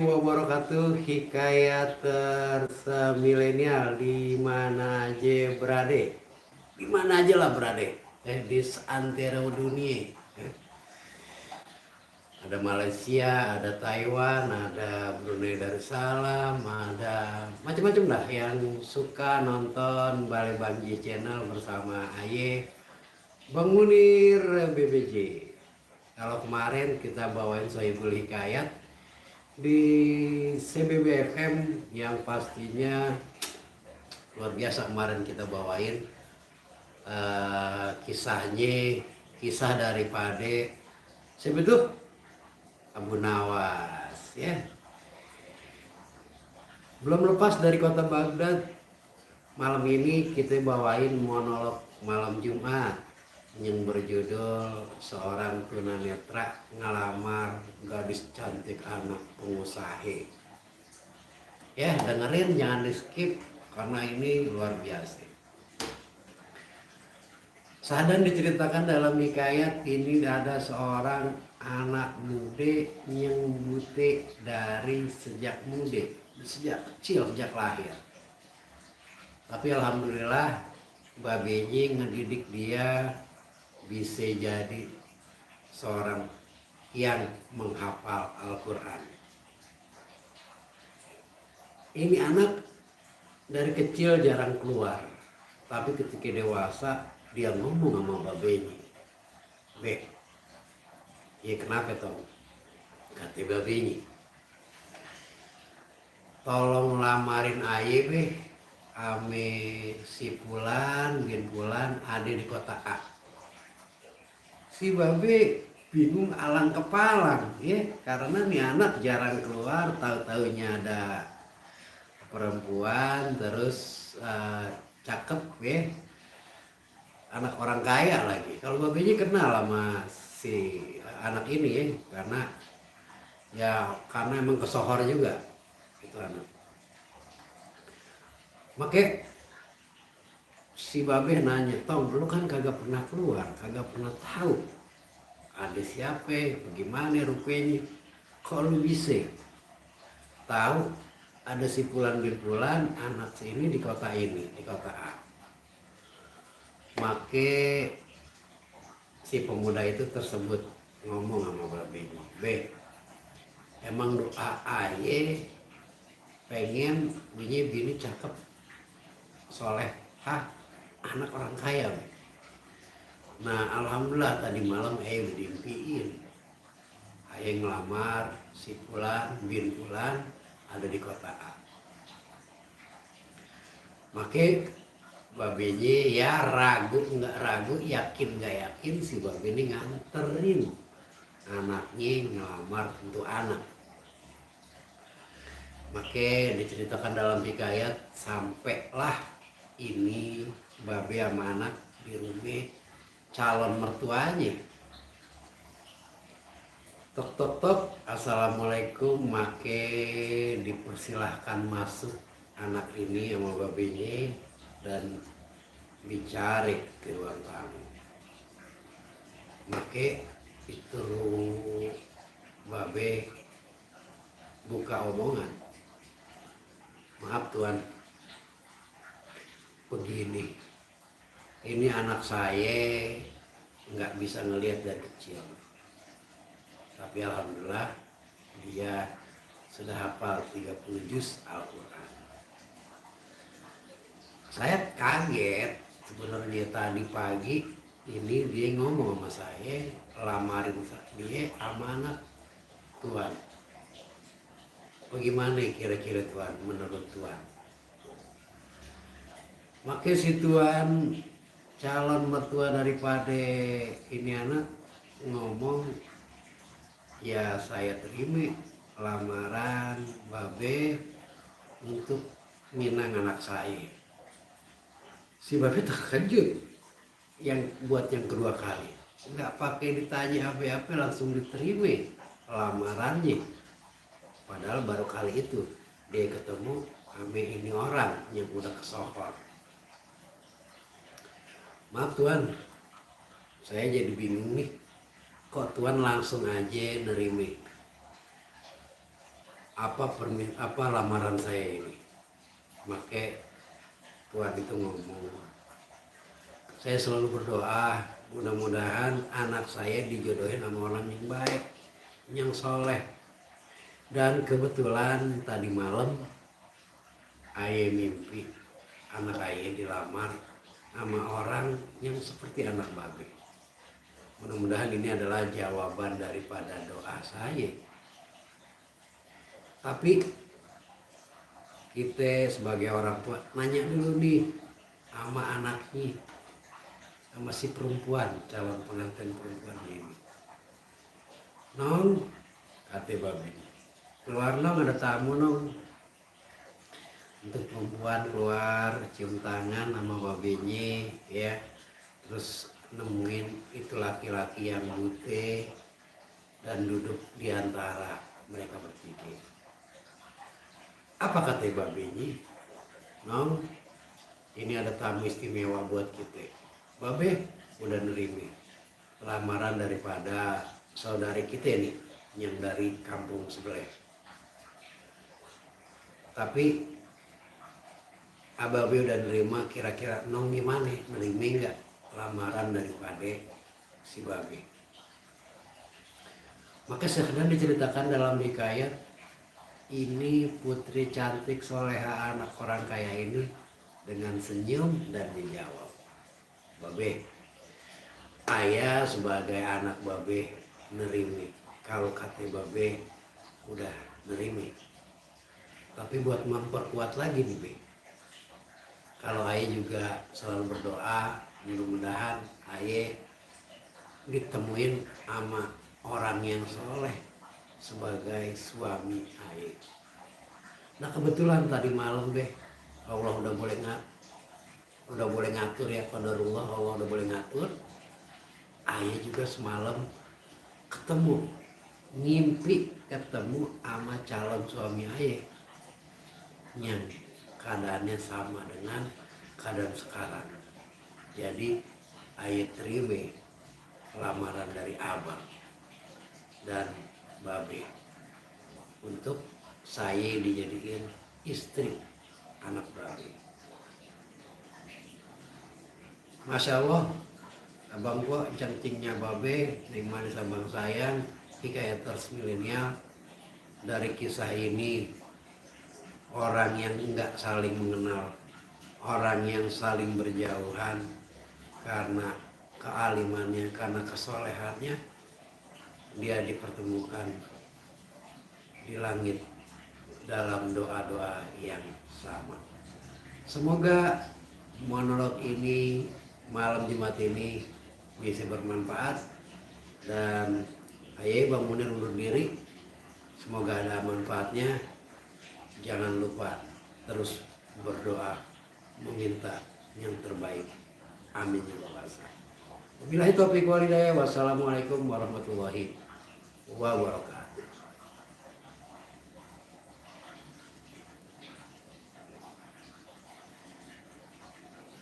Wabarakatuh, hikayat milenial di mana aja berade, di mana aja lah berade, di seantero dunia. Ada Malaysia, ada Taiwan, ada Brunei Darussalam, ada macam-macam lah yang suka nonton Bale Banji Channel bersama Aye, Bang Munir BBJ. Kalau kemarin kita bawain Sohibul Hikayat di CBBFM yang pastinya luar biasa. Kemarin kita bawain kisahnya, kisah daripada sebetul Abu Nawas ya. Belum lepas dari kota Baghdad, malam ini kita bawain monolog malam Jumat yang berjudul Seorang Tunanetra Ngelamar Gadis Cantik Anak Pengusaha. Ya, dengerin, jangan di skip karena ini luar biasa. Sadan diceritakan dalam hikayat ini ada seorang anak muda yang buta dari sejak muda, sejak kecil, sejak lahir. Tapi alhamdulillah babenya ngedidik dia bisa jadi seorang yang menghafal Al-Quran. Ini anak dari kecil jarang keluar, tapi ketika dewasa dia ngomong sama babenya. Be, ya kenapa toh? Kata babenya, tolong lamarin aye be, ame si Fulan bin Fulan ada di kota A. Si babe bingung alang kepalang ya, karena nih anak jarang keluar, tahu-taunya ada perempuan terus cakep ya, anak orang kaya lagi. Kalau babenya kenal sama si anak ini ya, karena emang kesohor juga itu anak. Makanya si babe nanya, Tong, lu kan kagak pernah keluar, kagak pernah tahu ada siapa, bagaimana rupanya, kok lu bisa tahu ada si Fulan bin Fulan anak ini di kota ini, di kota A. Maka si pemuda itu tersebut ngomong sama babenya, be, emang doa aye pengen punya bini cakep, soleh, anak orang kaya. Nah alhamdulillah tadi malam udah diimpiin ayah ngelamar si Fulan bin Fulan ada di kota A. Maka babenya ya ragu nggak ragu, yakin nggak yakin, si babenya nganterin anaknya ngelamar untuk anak. Maka diceritakan dalam hikayat, sampailah ini babe sama anak di rumah calon mertuanya. Tok tok tok, assalamualaikum. Maka dipersilahkan masuk anak ini sama babenya dan bicara ke ruang tamu. Maka itu babe buka omongan, maaf tuan, begini, ini anak saya nggak bisa ngelihat dari kecil, tapi alhamdulillah dia sudah hafal 30 juz Al-Quran. Saya kaget sebenarnya tadi pagi ini dia ngomong sama saya, lamarin dia sama anak tuan. Bagaimana kira-kira tuan, menurut tuan? Maka si tuan calon mertua daripada ini anak ngomong, ya saya terima lamaran babe untuk minang anak saya. Si babe terkejut buat yang kedua kali, nggak pakai ditanya apa-apa langsung diterima lamarannya. Padahal baru kali itu dia ketemu sama ini orang yang udah kesohor. Maaf tuan, saya jadi bingung nih, kok tuan langsung aja nerima apa lamaran saya ini. Maka Tuhan itu ngomong, saya selalu berdoa mudah-mudahan anak saya dijodohin sama orang yang baik, yang soleh. Dan kebetulan tadi malam Aye mimpi anak Aye dilamar sama orang yang seperti anak babe. Mudah-mudahan ini adalah jawaban daripada doa saya. Tapi kita sebagai orang tua nanya dulu nih sama anaknya, sama si perempuan, calon pengantin perempuan ini. Nong, kata babe, keluar nong, ada tamu nong. Untuk perempuan keluar cium tangan sama babenya ya, terus nemuin itu laki-laki yang putih dan duduk di antara mereka bertiga. Apa kata babenya? Nong, ini ada tamu istimewa buat kita. Babe udah nerima lamaran daripada saudari kita nih yang dari kampung sebelah. Tapi Ababe udah nerima, kira-kira Nong gimana? Nerima nggak lamaran daripada si Babe? Maka sekedar diceritakan dalam hikayat, ini putri cantik soleha anak orang kaya ini dengan senyum dan dijawab, Babe, ayah sebagai anak Babe nerima. Kalau kata Babe udah nerima. Tapi buat memperkuat lagi nih Be, kalau Aye juga selalu berdoa mudah-mudahan Aye ditemuin sama orang yang soleh sebagai suami Aye. Nah kebetulan tadi malam Be, Allah udah boleh ngatur ya, qadarullah, Allah udah boleh ngatur. Aye juga semalam ngimpi ketemu sama calon suami Aye yang keadaannya sama dengan keadaan sekarang. Jadi Aye terima lamaran dari abang dan babe untuk saya dijadikan istri anak babe. Masya Allah, abang gua cantiknya babe, yang manis abang sayang, hikayaters milenial. Dari kisah ini, orang yang enggak saling mengenal, orang yang saling berjauhan karena kealimannya, karena kesolehannya, dia dipertemukan di langit dalam doa-doa yang sama. Semoga monolog ini malam Jumat ini bisa bermanfaat, dan Aye Bang Munir undur diri. Semoga ada manfaatnya. Jangan lupa terus berdoa, meminta yang terbaik. Amin ya rabbal alamin. Wabillahi taufiq wal hidayah. Wassalamualaikum warahmatullahi wabarakatuh.